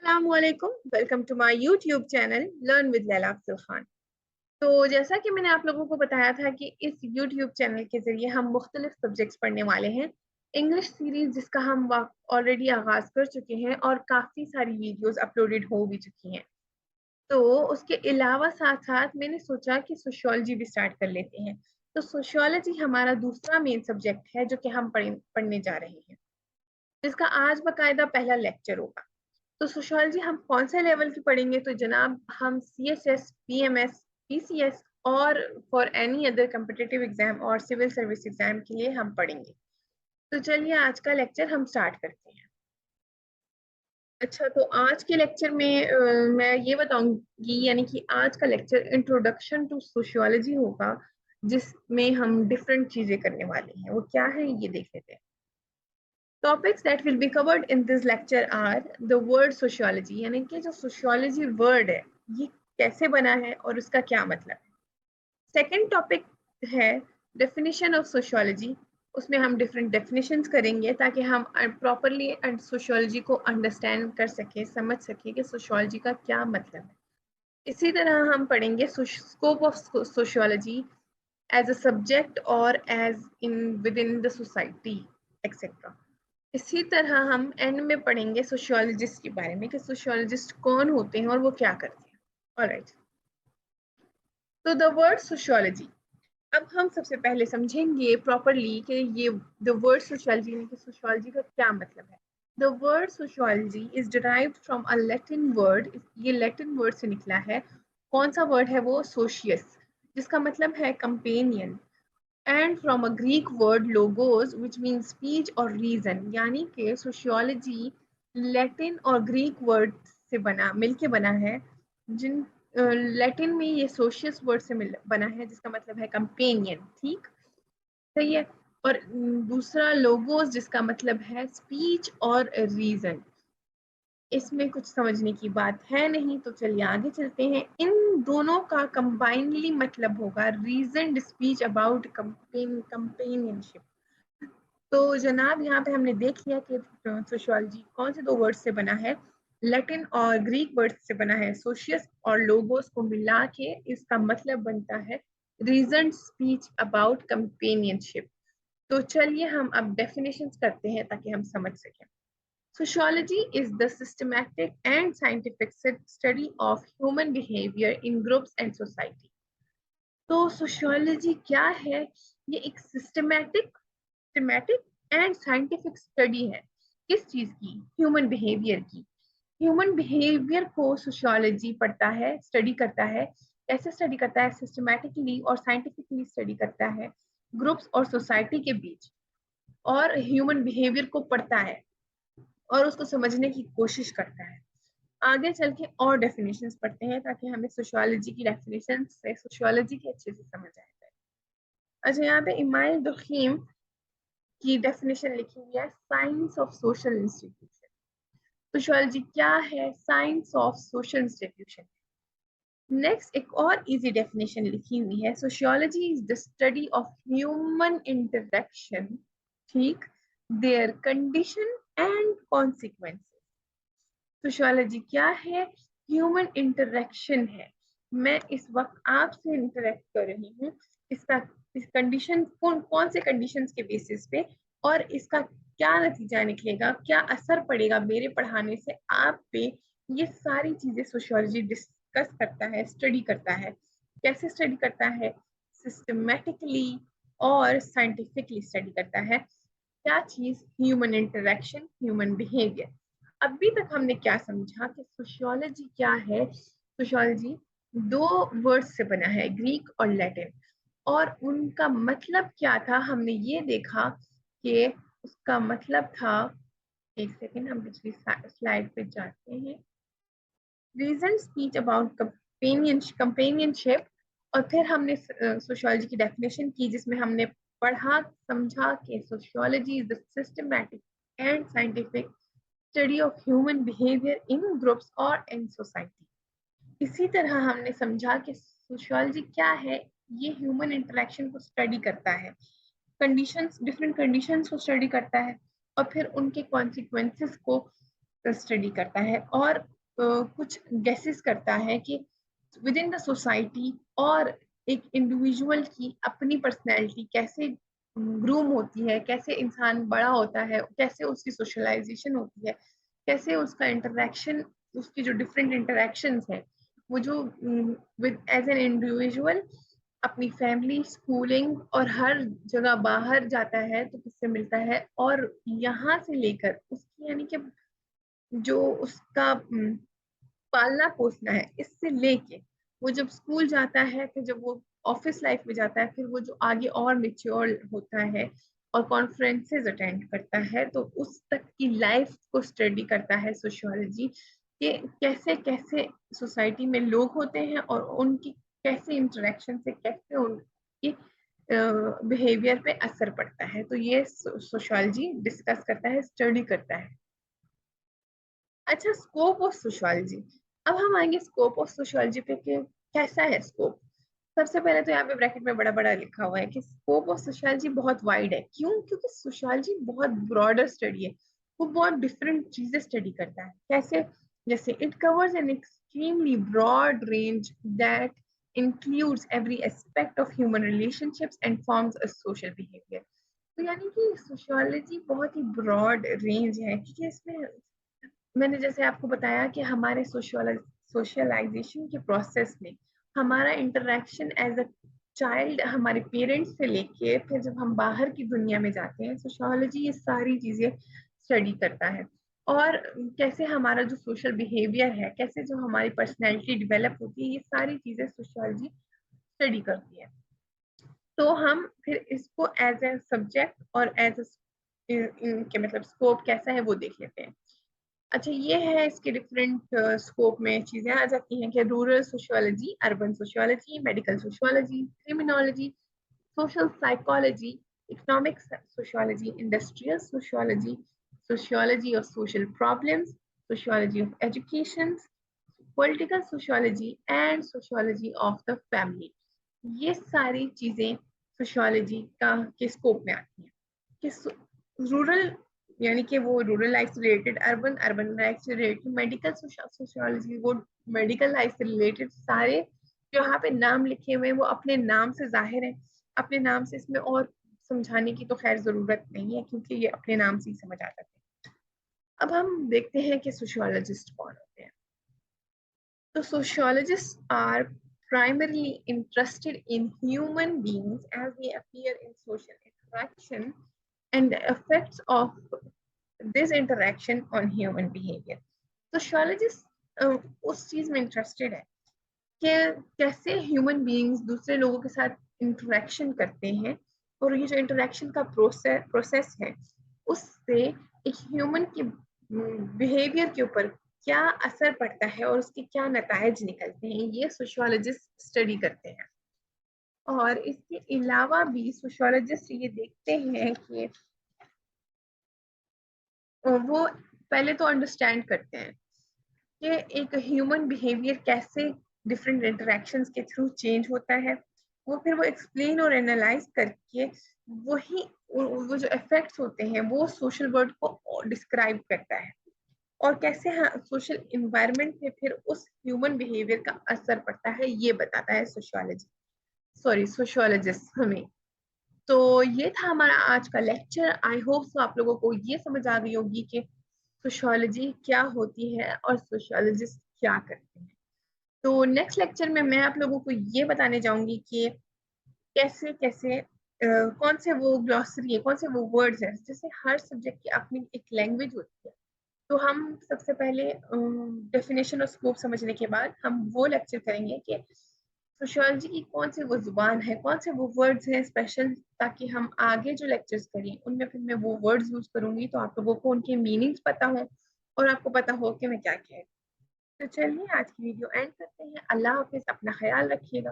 अस्सलामुअलैकुम, welcome to my YouTube channel learn with Laila Afzal Khan. तो जैसा कि मैंने आप लोगों को बताया था कि इस यूट्यूब चैनल के जरिए हम मुख्तलिफ सब्जेक्ट्स पढ़ने वाले हैं। इंग्लिश सीरीज जिसका हम ऑलरेडी आगाज कर चुके हैं और काफ़ी सारी वीडियोस अपलोडेड हो भी चुकी हैं। तो उसके अलावा साथ साथ मैंने सोचा कि सोशियोलॉजी भी स्टार्ट कर लेते हैं। तो सोशियोलॉजी हमारा दूसरा मेन सब्जेक्ट है जो कि हम पढ़ने जा रहे हैं, जिसका आज बाकायदा पहला लेक्चर होगा। तो सोशियोलॉजी हम कौन से लेवल की पढ़ेंगे? तो जनाब हम CSS, PMS, PCS और for any other competitive exam और सिविल सर्विस एग्जाम के लिए हम पढ़ेंगे। तो चलिए आज का लेक्चर हम स्टार्ट करते हैं। अच्छा, तो आज के लेक्चर में मैं ये बताऊंगी, यानी कि आज का लेक्चर इंट्रोडक्शन टू सोशियोलॉजी होगा, जिसमें हम डिफरेंट चीजें करने वाले हैं। वो क्या है ये देख लेते हैं। Topics that will be covered in this lecture are the word sociology, यानी कि जो sociology word है ये कैसे बना है और उसका क्या मतलब है। सेकेंड टॉपिक है definition of sociology। उसमें हम different definitions करेंगे ताकि हम properly sociology को understand कर सके, समझ सके कि sociology का क्या मतलब है। इसी तरह हम पढ़ेंगे scope of sociology as a subject or as in within the society etc। इसी तरह हम एंड में पढ़ेंगे सोशियोलॉजिस्ट के बारे में कि सोशियोलॉजिस्ट कौन होते हैं और वो क्या करते हैं। ऑलराइट, तो द वर्ड सोशियोलॉजी, अब हम सबसे पहले समझेंगे प्रॉपरली कि ये द वर्ड सोशियोलॉजी यानी कि सोशियोलॉजी का क्या मतलब है। The word sociology is derived from a Latin word. ये लैटिन वर्ड से निकला है। कौन सा वर्ड है वो? सोशियस, जिसका मतलब है companion, and from a Greek word logos which means speech or reason। यानी कि सोशियोलॉजी लैटिन और ग्रीक वर्ड से मिलके बना है। जिन लैटिन में ये सोशियस वर्ड से बना है, जिसका मतलब है कंपेनियन। ठीक, सही है। और दूसरा लोगोस, जिसका मतलब है स्पीच और रीजन। इसमें कुछ समझने की बात है नहीं, तो चलिए आगे चलते हैं। इन दोनों का कंबाइनली मतलब होगा रीजन स्पीच अबाउट कंपेनियनशिप। तो जनाब यहाँ पे हमने देख लिया कि सोशियोलॉजी कौन से दो वर्ड से बना है। लैटिन और ग्रीक वर्ड से बना है। सोशियस और लोगोस को मिला के इसका मतलब बनता है रीजन स्पीच अबाउट कंपेनियनशिप। तो चलिए हम अब डेफिनेशंस करते हैं ताकि हम समझ सकें। Sociology is the systematic and scientific study of human behavior in groups and society। तो सोशियोलॉजी क्या है? ये एक सिस्टमैटिक एंड साइंटिफिक स्टडी है। किस चीज की? ह्यूमन बिहेवियर की। ह्यूमन बिहेवियर को सोशियोलॉजी पढ़ता है, स्टडी करता है। कैसे स्टडी करता है? सिस्टमैटिकली और साइंटिफिकली स्टडी करता है ग्रुप्स और सोसाइटी के बीच, और ह्यूमन बिहेवियर को पढ़ता है और उसको समझने की कोशिश करता है। आगे चल के और डेफिनेशंस पढ़ते हैं ताकि हमें सोशियोलॉजी की डेफिनेशन से सोशियोलॉजी की अच्छे से समझ आए। अच्छा, यहाँ पे इमाइल दुखीम की डेफिनेशन लिखी हुई है, science of social institution. Sociology क्या है? Science of social institution. Next एक और इजी डेफिनेशन लिखी हुई है, sociology is the study of human interaction, ठीक, their condition and consequences. Sociology क्या है? ह्यूमन इंटरेक्शन है। मैं इस वक्त आपसे इंटरेक्ट कर रही हूँ, इसका इस कंडीशन कौन से कंडीशंस के बेसिस पे, और इसका क्या नतीजा निकलेगा, क्या असर पड़ेगा मेरे पढ़ाने से आप पे, ये सारी चीजें सोशियोलॉजी डिस्कस करता है, स्टडी करता है। कैसे स्टडी करता है? सिस्टमेटिकली और साइंटिफिकली स्टडी करता है। क्या चीज? Human interaction, human behaviour. अभी तक हमने क्या समझा कि सोशियोलॉजी क्या है? सोशियोलॉजी दो वर्ड्स से बना है, ग्रीक और लैटिन, और उनका मतलब क्या था हमने ये देखा कि उसका मतलब था, एक सेकेंड हम पिछली स्लाइड पे जाते हैं, रीजन स्पीच अबाउट कंपेनियनशिप। और फिर हमने सोशियोलॉजी की डेफिनेशन की, जिसमें हमने पढ़ा समझा कि sociology is the systematic and scientific study of human behaviour in groups और इन सोसाइटी। इसी तरह हमने समझा कि सोशियोलॉजी क्या है? ये ह्यूमन इंटरेक्शन को स्टडी करता है, कंडीशंस, डिफरेंट कंडीशंस को स्टडी करता है, और फिर उनके कॉन्सिक्वेंसेस को स्टडी करता है और कुछ गेसेस करता है कि विद इन द सोसाइटी और एक इंडिविजुअल की अपनी पर्सनैलिटी कैसे ग्रूम होती है, कैसे इंसान बड़ा होता है, कैसे उसकी सोशलाइजेशन होती है, कैसे उसका इंटरेक्शन, उसकी जो डिफरेंट इंटरेक्शंस हैं वो जो विद एज एन इंडिविजुअल अपनी फैमिली, स्कूलिंग और हर जगह बाहर जाता है तो किससे मिलता है, और यहाँ से लेकर उसकी यानी कि जो उसका पालना पोसना है इससे लेके वो जब स्कूल जाता है, फिर जब वो ऑफिस लाइफ में जाता है, फिर वो जो आगे और मेच्योर होता है और कॉन्फ्रेंसेस अटेंड करता है, तो उस तक की लाइफ को स्टडी करता है सोशियोलॉजी कि कैसे कैसे सोसाइटी में लोग होते हैं और उनकी कैसे इंटरेक्शन से कैसे उनकी बिहेवियर पे असर पड़ता है। तो ये सोशियोलॉजी डिस्कस करता है, स्टडी करता है। अच्छा, स्कोप ऑफ सोशियोलॉजी। अब हम आएंगे स्कोप ऑफ सोशियोलॉजी पे कि कैसा है स्कोप। सबसे पहले तो यहाँ पे ब्रैकेट में बड़ा बड़ा लिखा हुआ है कि स्कोप ऑफ सोशियोलॉजी बहुत वाइड है। क्यों? क्योंकि सोशियोलॉजी बहुत ब्रॉडर स्टडी है, वो बहुत डिफरेंट चीजें स्टडी करता है। कैसे? जैसे it covers an extremely broad range that includes every aspect of human relationships and forms a social behavior। तो यानी कि सोशियोलॉजी बहुत ही ब्रॉड रेंज है, क्योंकि इसमें मैंने जैसे आपको बताया कि हमारे सोशलाइजेशन के प्रोसेस में हमारा इंटरेक्शन एज अ चाइल्ड हमारे पेरेंट्स से लेके फिर जब हम बाहर की दुनिया में जाते हैं, सोशियोलॉजी ये सारी चीजें स्टडी करता है। और कैसे हमारा जो सोशल बिहेवियर है, कैसे जो हमारी पर्सनैलिटी डेवलप होती है, ये सारी चीजें सोशियोलॉजी स्टडी करती है। तो हम फिर इसको एज ए सब्जेक्ट और एज इनके मतलब स्कोप कैसा है वो देख लेते हैं। अच्छा, ये है इसके डिफरेंट स्कोप में चीजें आ जाती हैं कि rural sociology, urban sociology, medical sociology, criminology, social psychology, economic sociology, industrial sociology, sociology of social problems, sociology of education, political sociology and sociology of the family. ये सारी चीजें सोशियोलॉजी का के स्कोप में आती हैं कि रूरल यानी कि वो रूरल लाइफ से रिलेटेड, अर्बन अर्बन लाइफ से रिलेटेड, मेडिकल सोशियोलॉजी वो मेडिकल लाइफ से रिलेटेड, सारे जो यहाँ पे नाम लिखे हुए हैं वो अपने नाम से जाहिर है, अपने नाम से, इसमें और समझाने की तो खैर जरूरत नहीं है क्योंकि ये अपने नाम से ही समझ आ जाते हैं। अब हम देखते हैं कि सोशियोलॉजिस्ट कौन होते हैं। तो sociologists are primarily interested in human beings as they appear in social interaction and the effects of this interaction on human behavior। Sociologists उस चीज में इंटरेस्टेड है कि कैसे ह्यूमन बीइंग्स दूसरे लोगों के साथ इंटरेक्शन करते हैं और ये जो इंटरेक्शन का प्रोसेस है उससे एक ह्यूमन की बिहेवियर के ऊपर क्या असर पड़ता है और उसके क्या नतायज निकलते हैं, ये सोशियोलॉजिस्ट स्टडी करते हैं। और इसके अलावा भी सोशियोलॉजिस्ट ये देखते हैं कि वो पहले तो अंडरस्टैंड करते हैं कि एक ह्यूमन बिहेवियर कैसे डिफरेंट इंटरेक्शंस के थ्रू चेंज होता है। वो फिर वो एक्सप्लेन और एनालाइज करके वही वो जो इफेक्ट्स होते हैं वो सोशल वर्ल्ड को डिस्क्राइब करता है और कैसे हाँ सोशल इन्वायरमेंट पे फिर उस ह्यूमन बिहेवियर का असर पड़ता है, ये बताता है सोशियोलॉजिस्ट हमें। तो ये था हमारा आज का लेक्चर। आई होप सो आप लोगों को ये समझ आ गई होगी कि सोशियोलॉजी क्या होती है और सोशियोलॉजिस्ट क्या करते हैं। तो नेक्स्ट लेक्चर में मैं आप लोगों को ये बताने जाऊंगी कि कैसे कैसे कौन से वो ग्लॉसरी है, कौन से वो वर्ड्स हैं। जैसे हर सब्जेक्ट की अपनी एक लैंग्वेज होती है, तो हम सबसे पहले डेफिनेशन और स्कोप समझने के बाद हम वो लेक्चर करेंगे कि सोशियोलॉजी की कौन सी वो जुबान है, कौन से वो वर्ड्स हैं स्पेशल, ताकि हम आगे जो लेक्चर्स करें उनमें फिर मैं वो वर्ड्स यूज करूंगी तो आप लोगों को उनके मीनिंग्स पता हो और आपको पता हो कि मैं क्या कह रही हूँ। तो चलिए आज की वीडियो एंड करते हैं। अल्लाह हाफिज, अपना ख्याल रखिएगा।